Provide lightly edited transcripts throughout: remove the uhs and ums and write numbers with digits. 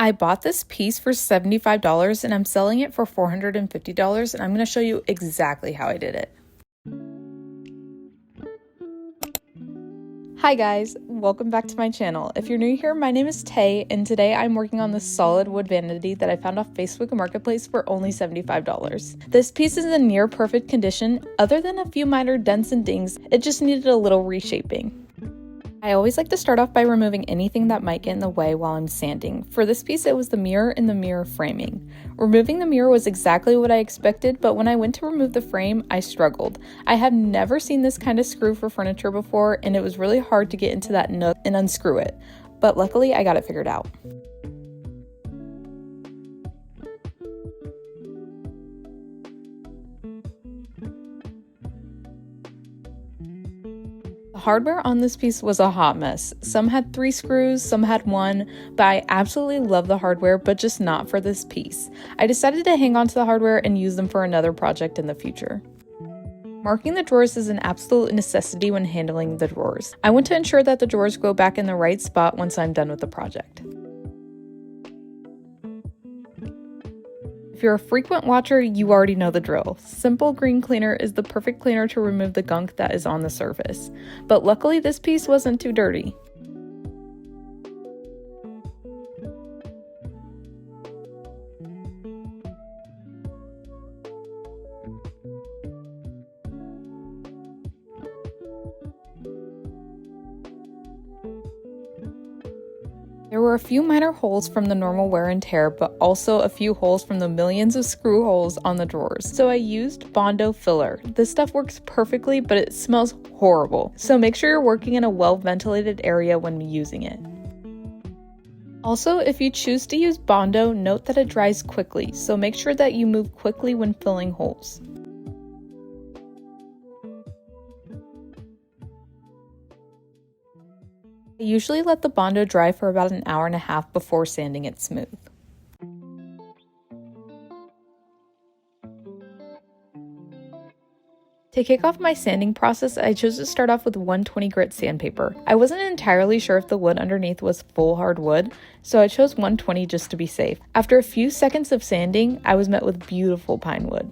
I bought this piece for $75 and I'm selling it for $450, and I'm going to show you exactly how I did it. Hi guys, welcome back to my channel. If you're new here, my name is Tay, and today I'm working on this solid wood vanity that I found off Facebook Marketplace for only $75. This piece is in near perfect condition. Other than a few minor dents and dings, it just needed a little reshaping. I always like to start off by removing anything that might get in the way while I'm sanding. For this piece, it was the mirror and the mirror framing. Removing the mirror was exactly what I expected, but when I went to remove the frame, I struggled. I have never seen this kind of screw for furniture before, and it was really hard to get into that nook and unscrew it. But luckily, I got it figured out. The hardware on this piece was a hot mess. Some had 3 screws, some had 1, but I absolutely love the hardware, but just not for this piece. I decided to hang on to the hardware and use them for another project in the future. Marking the drawers is an absolute necessity when handling the drawers. I want to ensure that the drawers go back in the right spot once I'm done with the project. If you're a frequent watcher, you already know the drill. Simple green cleaner is the perfect cleaner to remove the gunk that is on the surface. But luckily this piece wasn't too dirty. There were a few minor holes from the normal wear and tear, but also a few holes from the millions of screw holes on the drawers. So I used Bondo filler. This stuff works perfectly, but it smells horrible. So make sure you're working in a well-ventilated area when using it. Also, if you choose to use Bondo, note that it dries quickly, so make sure that you move quickly when filling holes. I usually let the Bondo dry for about an hour and a half before sanding it smooth. To kick off my sanding process, I chose to start off with 120 grit sandpaper. I wasn't entirely sure if the wood underneath was full hard wood, so I chose 120 just to be safe. After a few seconds of sanding, I was met with beautiful pine wood.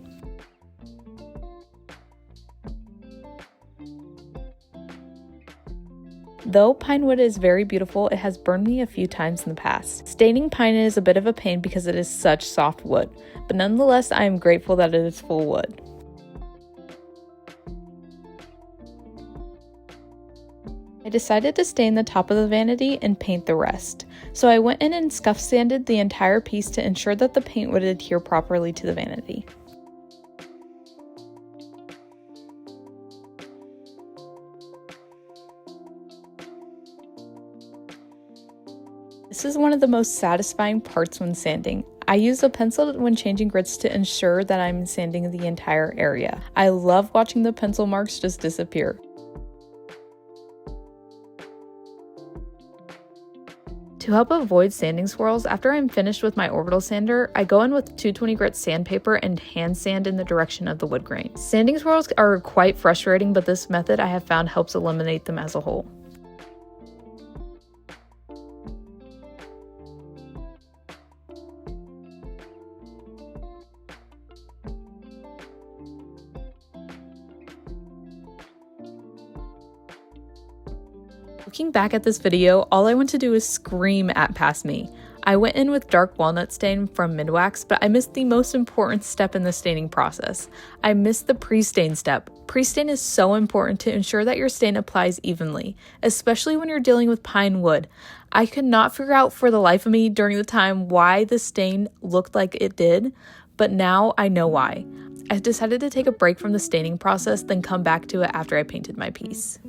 Though pine wood is very beautiful, it has burned me a few times in the past. Staining pine is a bit of a pain because it is such soft wood, but nonetheless I am grateful that it is full wood. I decided to stain the top of the vanity and paint the rest, so I went in and scuff sanded the entire piece to ensure that the paint would adhere properly to the vanity. This is one of the most satisfying parts when sanding. I use a pencil when changing grits to ensure that I'm sanding the entire area. I love watching the pencil marks just disappear. To help avoid sanding swirls, after I'm finished with my orbital sander, I go in with 220 grit sandpaper and hand sand in the direction of the wood grain. Sanding swirls are quite frustrating, but this method I have found helps eliminate them as a whole. Looking back at this video, all I want to do is scream at past me. I went in with dark walnut stain from Midwax, but I missed the most important step in the staining process. I missed the pre-stain step. Pre-stain is so important to ensure that your stain applies evenly, especially when you're dealing with pine wood. I could not figure out for the life of me during the time why the stain looked like it did, but now I know why. I decided to take a break from the staining process, then come back to it after I painted my piece.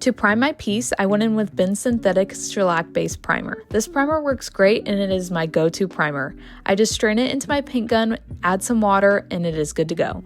To prime my piece, I went in with Bin Synthetic Shellac Base Primer. This primer works great and it is my go-to primer. I just strain it into my paint gun, add some water, and it is good to go.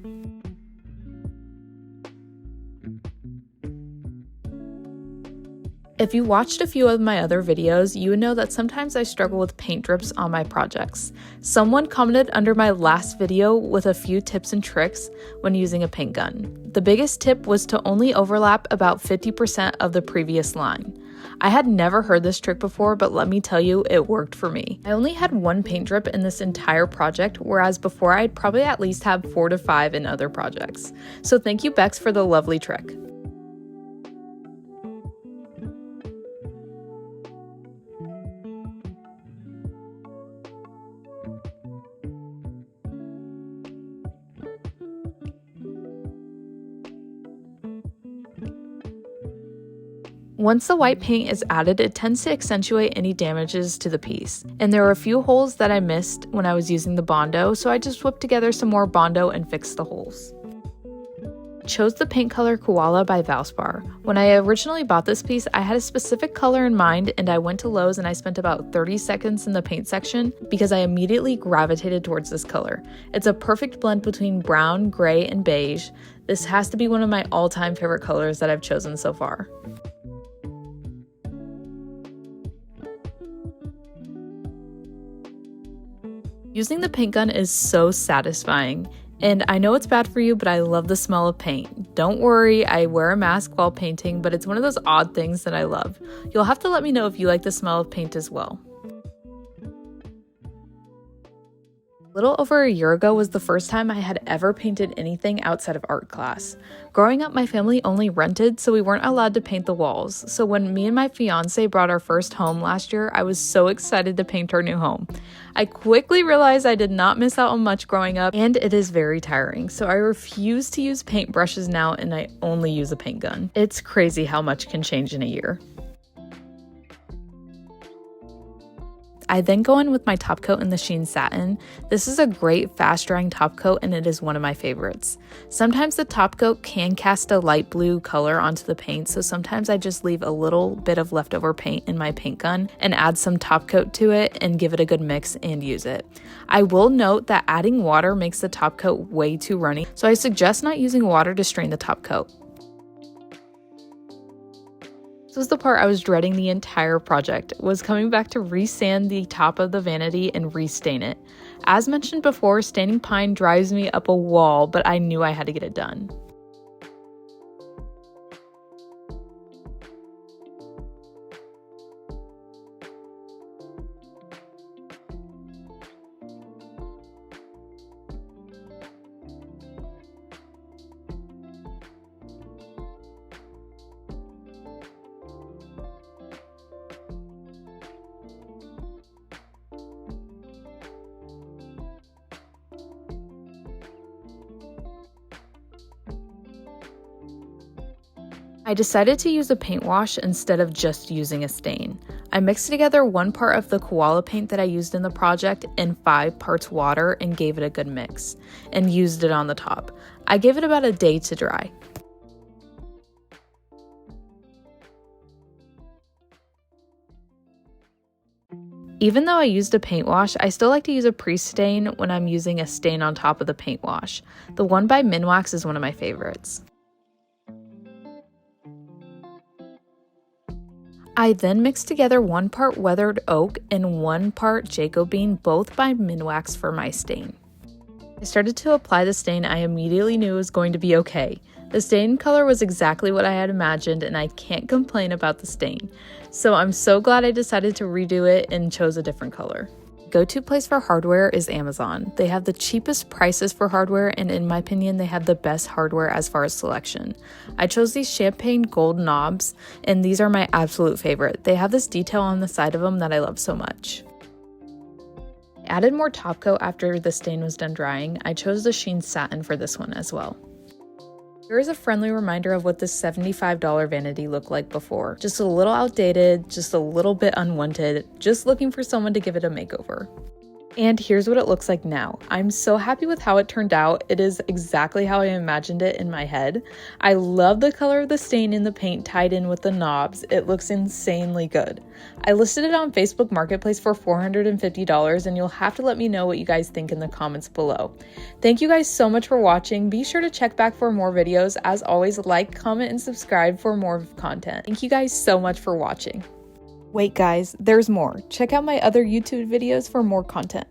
If you watched a few of my other videos, you would know that sometimes I struggle with paint drips on my projects. Someone commented under my last video with a few tips and tricks when using a paint gun. The biggest tip was to only overlap about 50% of the previous line. I had never heard this trick before, but let me tell you, it worked for me. I only had one paint drip in this entire project, whereas before I'd probably at least have 4 to 5 in other projects. So thank you, Bex, for the lovely trick. Once the white paint is added, it tends to accentuate any damages to the piece. And there were a few holes that I missed when I was using the Bondo, so I just whipped together some more Bondo and fixed the holes. Chose the paint color Koala by Valspar. When I originally bought this piece, I had a specific color in mind, and I went to Lowe's and I spent about 30 seconds in the paint section because I immediately gravitated towards this color. It's a perfect blend between brown, gray, and beige. This has to be one of my all-time favorite colors that I've chosen so far. Using the paint gun is so satisfying, and I know it's bad for you, but I love the smell of paint. Don't worry, I wear a mask while painting, but it's one of those odd things that I love. You'll have to let me know if you like the smell of paint as well. A little over a year ago was the first time I had ever painted anything outside of art class. Growing up, my family only rented, so we weren't allowed to paint the walls. So when me and my fiance bought our first home last year, I was so excited to paint our new home. I quickly realized I did not miss out on much growing up, and it is very tiring. So I refuse to use paint brushes now, and I only use a paint gun. It's crazy how much can change in a year. I then go in with my top coat in the Sheen Satin. This is a great fast drying top coat, and it is one of my favorites. Sometimes the top coat can cast a light blue color onto the paint, so sometimes I just leave a little bit of leftover paint in my paint gun and add some top coat to it and give it a good mix and use it. I will note that adding water makes the top coat way too runny, so I suggest not using water to strain the top coat. This was the part I was dreading the entire project, was coming back to resand the top of the vanity and restain it. As mentioned before, staining pine drives me up a wall, but I knew I had to get it done. I decided to use a paint wash instead of just using a stain. I mixed together 1 part of the Koala paint that I used in the project and 5 parts water and gave it a good mix, and used it on the top. I gave it about a day to dry. Even though I used a paint wash, I still like to use a pre-stain when I'm using a stain on top of the paint wash. The one by Minwax is one of my favorites. I then mixed together 1 part weathered oak and 1 part Jacobine, both by Minwax, for my stain. I started to apply the stain. I immediately knew it was going to be okay. The stain color was exactly what I had imagined, and I can't complain about the stain. So I'm so glad I decided to redo it and chose a different color. Go-to place for hardware is Amazon. They have the cheapest prices for hardware, and in my opinion, they have the best hardware as far as selection. I chose these champagne gold knobs, and these are my absolute favorite. They have this detail on the side of them that I love so much. I added more top coat after the stain was done drying. I chose the Sheen Satin for this one as well. Here is a friendly reminder of what this $75 vanity looked like before. Just a little outdated, just a little bit unwanted, just looking for someone to give it a makeover. And here's what it looks like now. I'm so happy with how it turned out. It is exactly how I imagined it in my head. I love the color of the stain in the paint tied in with the knobs. It looks insanely good. I listed it on Facebook Marketplace for $450, and you'll have to let me know what you guys think in the comments below. Thank you guys so much for watching. Be sure to check back for more videos. As always, like, comment, and subscribe for more content. Thank you guys so much for watching. Wait guys, there's more. Check out my other YouTube videos for more content.